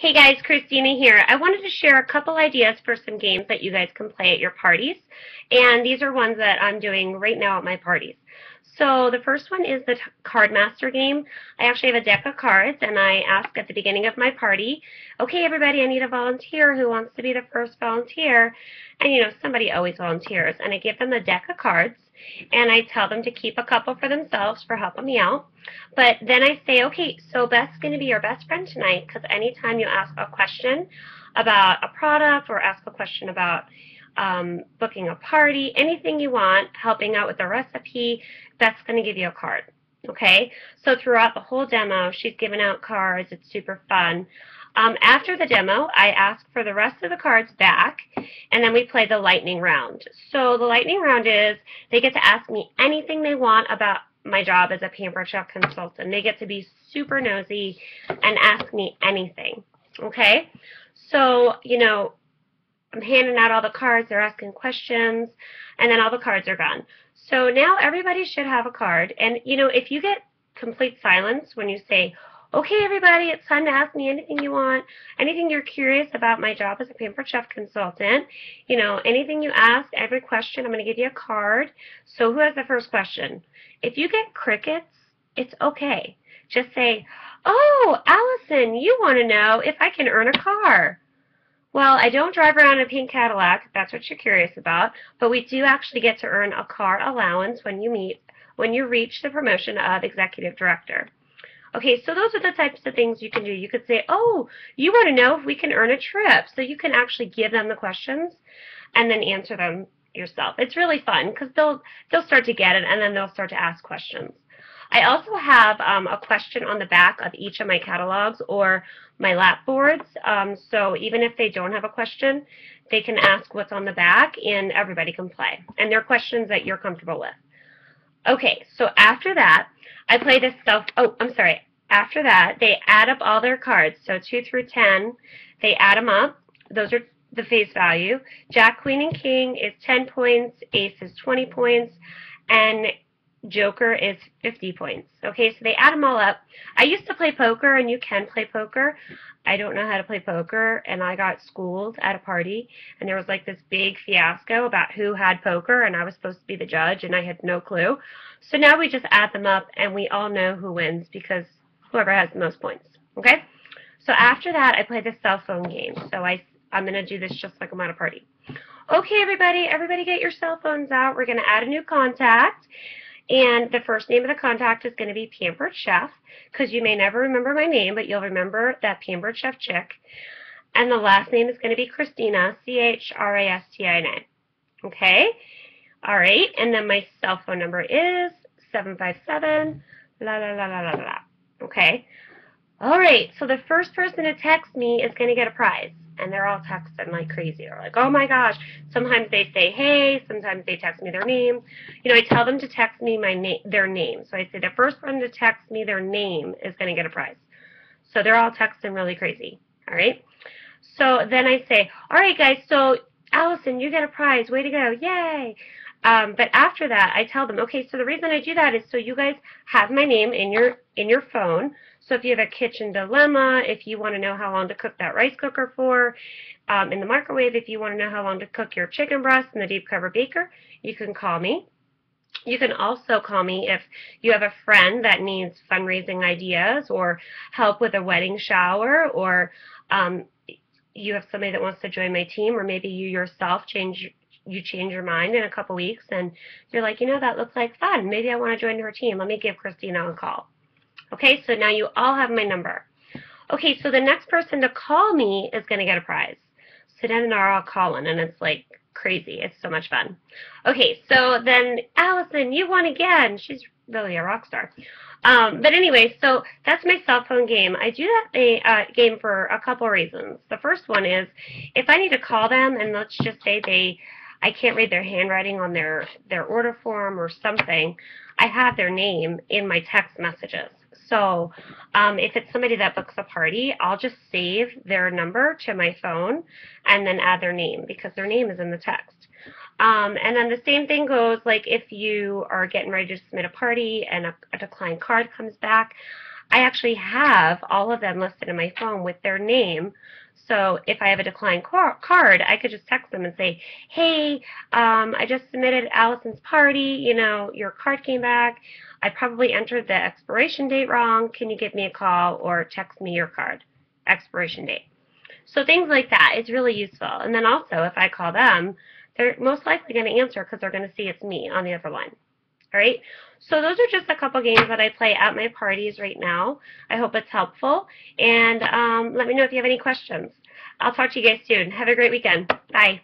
Hey guys, Christina here. I wanted to share a couple ideas for some games that you guys can play at your parties. And these are ones that I'm doing right now at my parties. So the first one is the Card Master game. I actually have a deck of cards and I ask at the beginning of my party, okay everybody, I need a volunteer. Who wants to be the first volunteer? And somebody always volunteers. And I give them a deck of cards and I tell them to keep a couple for themselves for helping me out. But then I say, okay, so Beth's going to be your best friend tonight because anytime you ask a question about a product or ask a question about booking a party, anything you want, helping out with the recipe, Beth's going to give you a card. Okay? So throughout the whole demo, she's giving out cards. It's super fun. After the demo, I ask for the rest of the cards back, and then we play the lightning round. So the lightning round is they get to ask me anything they want about my job as a Pampered Chef consultant. They get to be super nosy and ask me anything. Okay? So, I'm handing out all the cards, they're asking questions, and then all the cards are gone. So now everybody should have a card, and if you get complete silence when you say, okay everybody, it's time to ask me anything you want, anything you're curious about my job as a Pampered Chef consultant, anything you ask, every question, I'm going to give you a card. So who has the first question? If you get crickets, it's okay. Just say, oh, Allison, you want to know if I can earn a car. Well, I don't drive around in a pink Cadillac, if that's what you're curious about, but we do actually get to earn a car allowance when you reach the promotion of executive director. Okay, so those are the types of things you can do. You could say, oh, you want to know if we can earn a trip. So you can actually give them the questions and then answer them yourself. It's really fun because they'll start to get it and then they'll start to ask questions. I also have a question on the back of each of my catalogs or my lap boards. So even if they don't have a question, they can ask what's on the back and everybody can play. And they're questions that you're comfortable with. Okay, so after that, I play this after that, they add up all their cards. So 2 through 10, they add them up. Those are the face value. Jack, Queen, and King is 10 points. Ace is 20 points. And Joker is 50 points. Okay, so they add them all up. I used to play poker, and you can play poker. I don't know how to play poker, and I got schooled at a party, and there was like this big fiasco about who had poker, and I was supposed to be the judge, and I had no clue. So now we just add them up, and we all know who wins because whoever has the most points. Okay? So after that, I play the cell phone game. So I'm going to do this just like I'm at a party. Okay, everybody get your cell phones out. We're going to add a new contact. And the first name of the contact is going to be Pampered Chef, because you may never remember my name, but you'll remember that Pampered Chef chick. And the last name is going to be Christina, Christina. Okay? All right. And then my cell phone number is 757 la la la la la la. Okay? All right. So the first person to text me is going to get a prize. And they're all texting like crazy. They're like, oh my gosh. Sometimes they say, hey. Sometimes they text me their name. I tell them to text me their name. So I say the first one to text me their name is going to get a prize. So they're all texting really crazy. All right? So then I say, all right, guys, so Allison, you get a prize. Way to go. Yay. But after that, I tell them, okay, so the reason I do that is so you guys have my name in your phone. So if you have a kitchen dilemma, if you want to know how long to cook that rice cooker for, in the microwave, if you want to know how long to cook your chicken breast in the deep cover baker, you can call me. You can also call me if you have a friend that needs fundraising ideas or help with a wedding shower, or you have somebody that wants to join my team, or maybe you yourself change your mind in a couple weeks and you're like, that looks like fun. Maybe I want to join her team. Let me give Christina a call. Okay, so now you all have my number. Okay, so the next person to call me is going to get a prize. So then they're all calling, and it's like crazy. It's so much fun. Okay, so then Allison, you won again. She's really a rock star. But anyway, so that's my cell phone game. I do that game for a couple reasons. The first one is if I need to call them, and let's just say I can't read their handwriting on their order form or something, I have their name in my text messages. So if it's somebody that books a party, I'll just save their number to my phone and then add their name because their name is in the text. And then the same thing goes like if you are getting ready to submit a party and a declined card comes back, I actually have all of them listed in my phone with their name. So if I have a declined card, I could just text them and say, hey, I just submitted Allison's party. You know, your card came back. I probably entered the expiration date wrong. Can you give me a call or text me your card expiration date? So things like that is really useful. And then also, if I call them, they're most likely going to answer because they're going to see it's me on the other line. All right, so those are just a couple games that I play at my parties right now. I hope it's helpful, and let me know if you have any questions. I'll talk to you guys soon. Have a great weekend. Bye.